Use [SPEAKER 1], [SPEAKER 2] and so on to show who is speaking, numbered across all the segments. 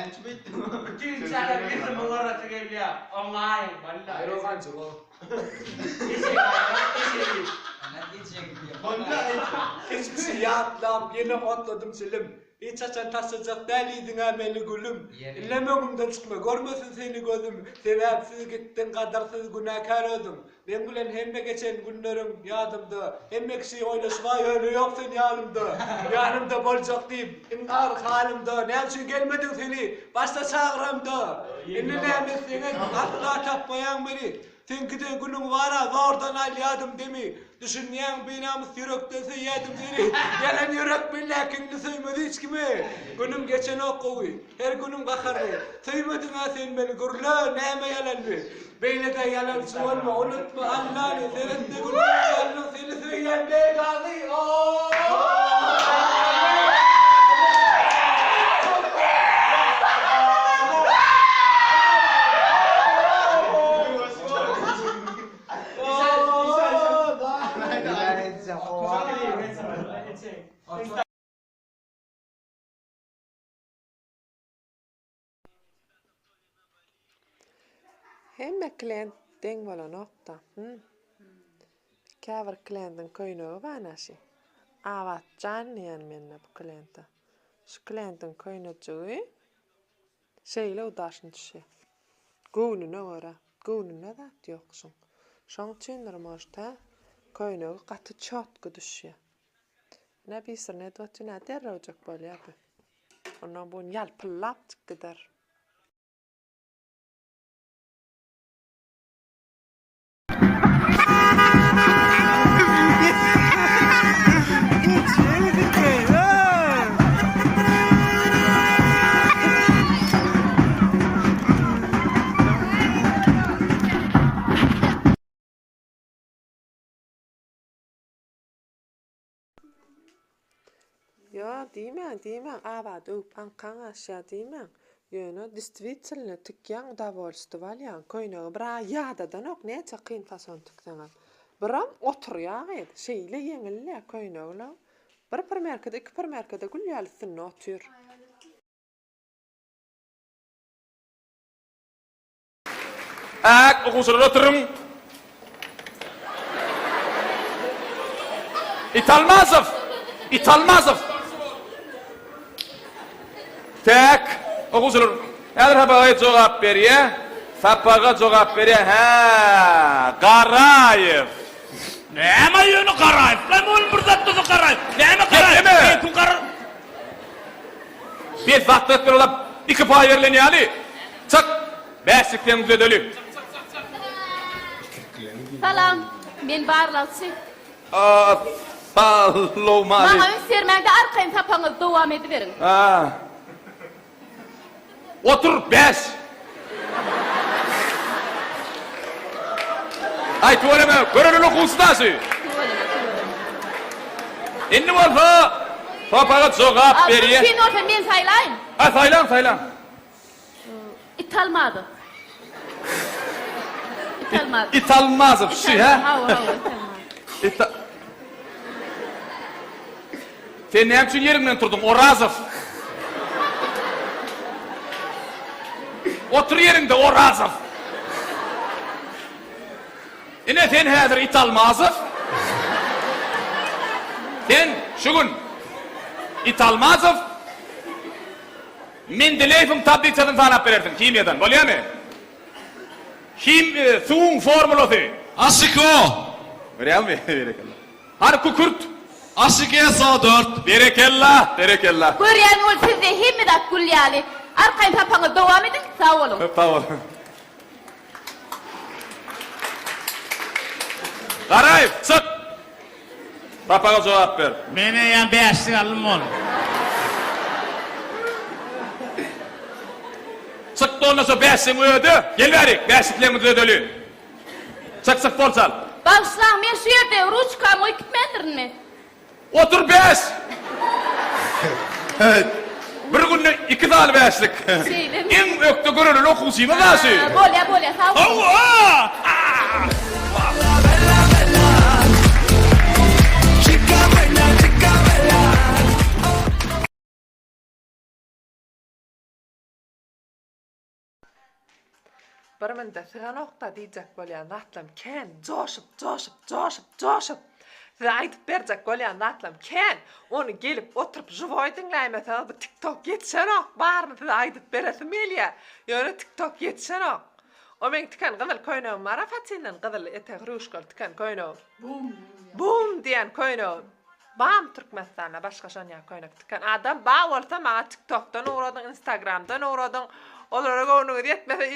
[SPEAKER 1] Näçe bitdim?
[SPEAKER 2] Kim çağır bizim bunlara çıkıyor online vallahi.
[SPEAKER 3] Ayrılgan çoğu.
[SPEAKER 2] Eşek eşek.
[SPEAKER 3] Hiçbir şey yatlam, yine otladım silim. Hiç açan tasacak deliydin ameli gülüm. İllememimden çıkma, görmesin seni gözüm. Sebepsiz gittin, kadarsız günahkar oldum. Ben bilen hemme geçen günlerim yadımda. Hemme kişi oynaşma yönü yok sen yanımda. Yanımda bolcak deyip, inkar halimda. Ne için gelmedin seni, başta çağıramda. Indi neymiş seni, asla tapmayan beni. Sen giden günün vara zordan al yadım demi. Düşünmeyen binamız yürektesi yedim seni. Gelen yürek billakin söymedi hiç kimi. Günüm geçen okuy, her günüm bakarı. Söymedin ha sen beni gurla neyme yalan mi? Beyle de yalan olma unutma Allah'ını. Senin de günüm yalan seni söyleyen bey kaldı.
[SPEAKER 4] Hemme klient ding wala nokta. Käver klienten köynöö vanasi. Avat jannian minne bu klienta. Şu klientin köynöcüğü şeyle udaşın düşe. Gûnüne ora. Gûnüne da yoksun. Şoň üçin moşta köynöö gaty çotky düşe. Ne bisir ne dotuna derrojak bolýar. Ondan bun ýalpylap gider. Ja, diýmän, aber du pankan aşağı diýmän. Ýöne действительно tükýän удовольствие köýnegi bira ýadadan ok näçe kyn fason tükdiňiz. Biram oturýar edi, şeýle ýeňille köýnegler. Bir merkede, iki merkede gülýäl üstüne otur.
[SPEAKER 5] Okusylar oturun. İtalmazov. Tak, okusylar. Häzir habaga jogap berýär. Sapaga jogap berýär. Ha, Garayev.
[SPEAKER 6] Näme ýöne Garayev? Lan ol bir zatda Garayev. Näme Garayev? Ku Garayev.
[SPEAKER 5] Bir wagt etber olap 2 pay berilen ýaly. Çık. Bäşikden düzedeli.
[SPEAKER 7] Salam, men barlaçy.
[SPEAKER 5] Salom aleykum.
[SPEAKER 7] Maňa sermäňde arkaň tapaňyz dowam ediberin.
[SPEAKER 5] Otur 5. Ay tuvaleme, görelen okusundasy. Indi bolsa, papaga jogap berýär.
[SPEAKER 7] Sen orta men saylaýyn.
[SPEAKER 5] Saylan.
[SPEAKER 7] İtalmady.
[SPEAKER 5] İtalmazov, şu ha? Sen näme üçin ýeriňden turdyň? Orazov. Otur ýerinde Orazov. Ine sen häzir İtalmazov. Sen şu gün İtalmazov. Men dileýim tabliçadan tanap berersin, kimyadan, bolýarmy? Suň formulasy.
[SPEAKER 6] Aşiko.
[SPEAKER 5] Berýärmi? Berekellah. Hadi kukurt.
[SPEAKER 6] Aşikeye sağ 4.
[SPEAKER 5] Berekellah.
[SPEAKER 7] Görýän ol sizde hemme dat gülýäli. Arkaň tapaňyz dowam edin, sag bolun.
[SPEAKER 5] Sağ ol. Garayev, çık. Papaga jogap ber.
[SPEAKER 6] Mene ýa 5 alym ol.
[SPEAKER 5] Çıktı ondan sonra 5'in ödü. Gel verik, 5'liklerimiz ödülü. Çık bolsal.
[SPEAKER 7] Başlaň men şu ýerde ruçkamy gitmendirmi?
[SPEAKER 5] Otur 5. Bir günde 2 dal 5'lik. En ökte görülen okusuyma nasıl?
[SPEAKER 7] Bolya, sag bolun.
[SPEAKER 5] Allah!
[SPEAKER 4] bir mende size nokta diyecek bolýan zatlam ken joşup size aytyp berjek bolýan zatlam ken onu gelip oturup juvoy dinläýmeseniz bu TikTok yetişenok baryny size aytyp beresim gelýär ýöne TikTok yetişenok o men tikan gyzyl köýnegim bara façynyň gyzyl etek ruşkal tikan köýnegim bum diýen köýnegim Bam Türkmenistan'a başka şanya koynak tıkan adam bağ olsa mağa TikTok'tan uğradın, Instagram'dan uğradın, olara gönlüğü yetmese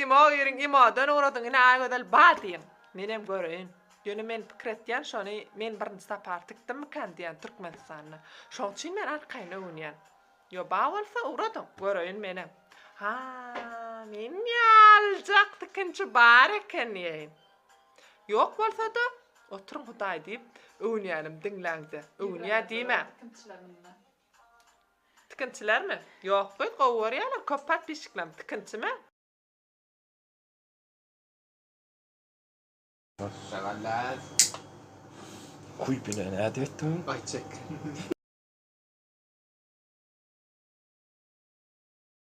[SPEAKER 4] imodan uğradın, yine ağıdal bağ diyeyim. Menem göreyim. Yönü men pikretyen şonu men birinci sapar tıktım mı kan diyen Türkmenistan'a. Şon için men arkayna oynayan. Yo bağ olsa uğradın, göreyim menem. Ha, men yaljak tıkınçı bareken yeyim. Yok olsa da oturun huday deyip oynayanım dinləngdi. Oynaya deyimə. Tıkıntılar mı? Yok bu qovaryalar kopat pişiklam tıkıntı mı?
[SPEAKER 5] Kuy bilen hadi ettim.
[SPEAKER 3] Ay çek.